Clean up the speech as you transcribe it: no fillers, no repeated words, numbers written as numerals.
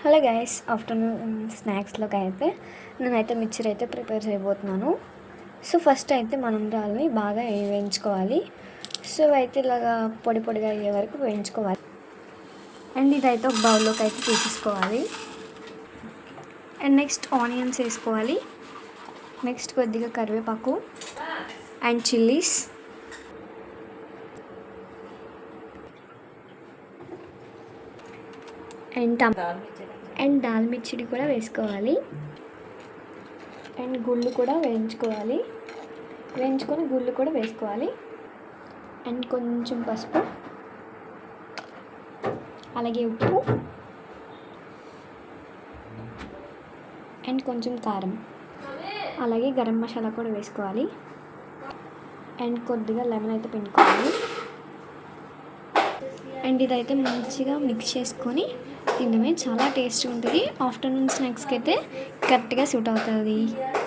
Hello guys, afternoon స్నాక్స్లోకి అయితే నేనైతే mixture అయితే ప్రిపేర్ చేయబోతున్నాను. సో ఫస్ట్ అయితే మనం దాన్ని బాగా వేయించుకోవాలి. సో అయితే ఇలాగా పొడి పొడిగా అయ్యే వరకు వేయించుకోవాలి. అండ్ ఇదైతే ఒక బౌల్లోకి అయితే తీసుకోవాలి. అండ్ నెక్స్ట్ ఆనియన్స్ వేసుకోవాలి. నెక్స్ట్ కొద్దిగా కరివేపాకు అండ్ చిల్లీస్ అండ్ దాల్ మిర్చిడి కూడా వేసుకోవాలి. అండ్ గుళ్ళు కూడా వేయించుకొని గుళ్ళు కూడా వేసుకోవాలి. అండ్ కొంచెం పసుపు, అలాగే ఉప్పు అండ్ కొంచెం కారం, అలాగే గరం మసాలా కూడా వేసుకోవాలి. అండ్ కొద్దిగా లెమన్ అయితే పిండుకోవాలి. అండ్ ఇదైతే మంచిగా మిక్స్ చేసుకొని తినడమే. చాలా టేస్టీ ఉంటుంది. ఆఫ్టర్నూన్ స్నాక్స్కి అయితే కరెక్ట్గా సూట్ అవుతుంది.